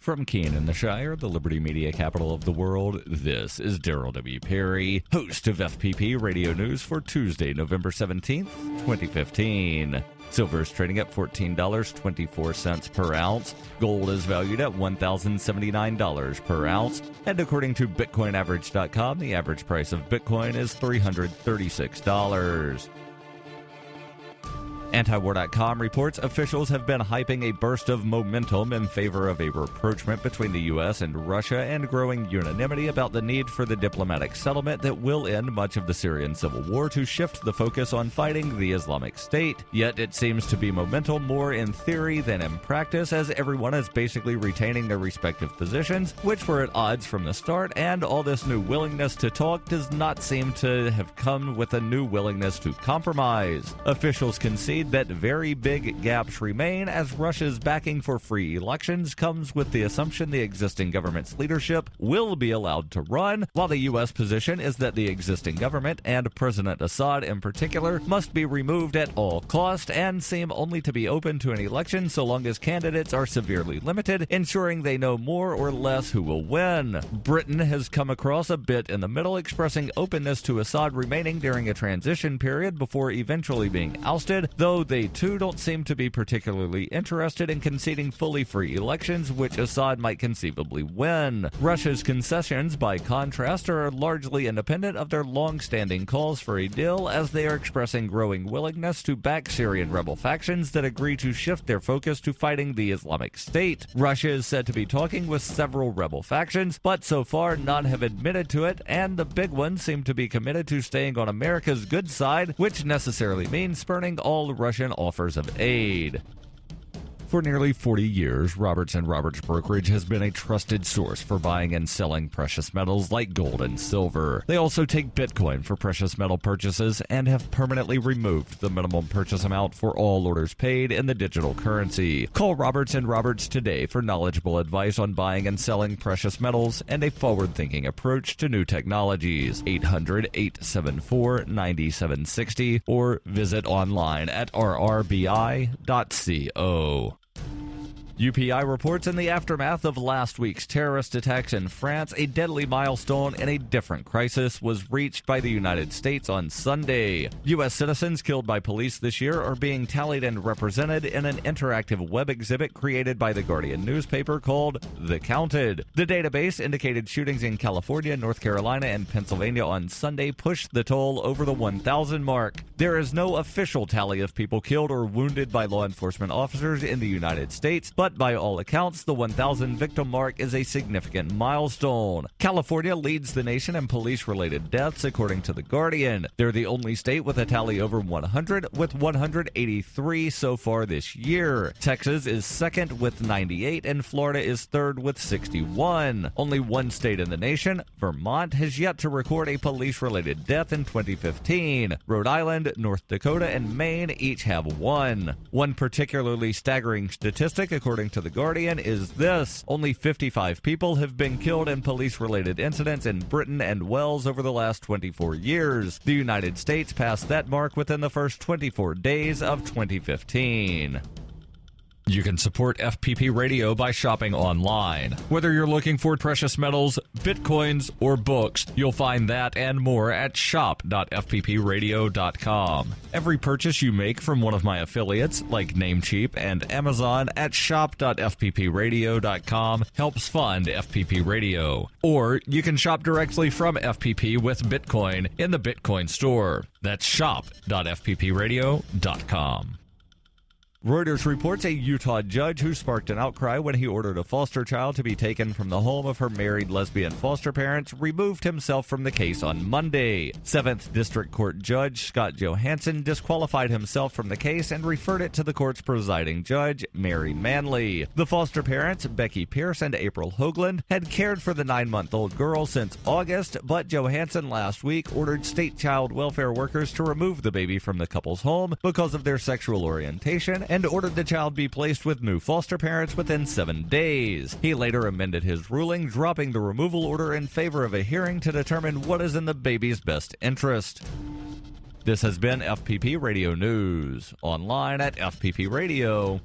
From Keene in the Shire, the Liberty Media capital of the world, this is Daryl W. Perry, host of FPP Radio News for Tuesday, November 17th, 2015. Silver is trading at $14.24 per ounce. Gold is valued at $1,079 per ounce. And according to BitcoinAverage.com, the average price of Bitcoin is $336. Antiwar.com reports officials have been hyping a burst of momentum in favor of a rapprochement between the U.S. and Russia and growing unanimity about the need for the diplomatic settlement that will end much of the Syrian civil war to shift the focus on fighting the Islamic State. Yet it seems to be momentum more in theory than in practice, as everyone is basically retaining their respective positions, which were at odds from the start, and all this new willingness to talk does not seem to have come with a new willingness to compromise. Officials concede that very big gaps remain, as Russia's backing for free elections comes with the assumption the existing government's leadership will be allowed to run, while the U.S. position is that the existing government, and President Assad in particular, must be removed at all cost and seem only to be open to an election so long as candidates are severely limited, ensuring they know more or less who will win. Britain has come across a bit in the middle, expressing openness to Assad remaining during a transition period before eventually being ousted, though they too don't seem to be particularly interested in conceding fully free elections, which Assad might conceivably win. Russia's concessions, by contrast, are largely independent of their long-standing calls for a deal, as they are expressing growing willingness to back Syrian rebel factions that agree to shift their focus to fighting the Islamic State. Russia is said to be talking with several rebel factions, but so far none have admitted to it, and the big ones seem to be committed to staying on America's good side, which necessarily means spurning all Russian offers of aid. For nearly 40 years, Roberts & Roberts Brokerage has been a trusted source for buying and selling precious metals like gold and silver. They also take Bitcoin for precious metal purchases and have permanently removed the minimum purchase amount for all orders paid in the digital currency. Call Roberts & Roberts today for knowledgeable advice on buying and selling precious metals and a forward-thinking approach to new technologies. 800-874-9760 or visit online at rrbi.co. UPI reports in the aftermath of last week's terrorist attacks in France, a deadly milestone in a different crisis was reached by the United States on Sunday. U.S. citizens killed by police this year are being tallied and represented in an interactive web exhibit created by the Guardian newspaper called The Counted. The database indicated shootings in California, North Carolina, and Pennsylvania on Sunday pushed the toll over the 1,000 mark. There is no official tally of people killed or wounded by law enforcement officers in the United States, but by all accounts, the 1,000 victim mark is a significant milestone. California leads the nation in police-related deaths, according to The Guardian. They're the only state with a tally over 100, with 183 so far this year. Texas is second with 98, and Florida is third with 61. Only one state in the nation, Vermont, has yet to record a police-related death in 2015. Rhode Island, North Dakota, and Maine each have one. One particularly staggering statistic, according to The Guardian, is this: only 55 people have been killed in police-related incidents in Britain and Wales over the last 24 years. The United States passed that mark within the first 24 days of 2015. You can support FPP Radio by shopping online. Whether you're looking for precious metals, bitcoins, or books, you'll find that and more at shop.fppradio.com. Every purchase you make from one of my affiliates, like Namecheap and Amazon, at shop.fppradio.com helps fund FPP Radio. Or you can shop directly from FPP with Bitcoin in the Bitcoin store. That's shop.fppradio.com. Reuters reports a Utah judge who sparked an outcry when he ordered a foster child to be taken from the home of her married lesbian foster parents removed himself from the case on Monday. 7th District Court Judge Scott Johansson disqualified himself from the case and referred it to the court's presiding judge, Mary Manley. The foster parents, Becky Pierce and April Hoagland, had cared for the 9-month-old girl since August, but Johansson last week ordered state child welfare workers to remove the baby from the couple's home because of their sexual orientation and ordered the child be placed with new foster parents within 7 days. He later amended his ruling, dropping the removal order in favor of a hearing to determine what is in the baby's best interest. This has been FPP Radio News, online at fppradio.com.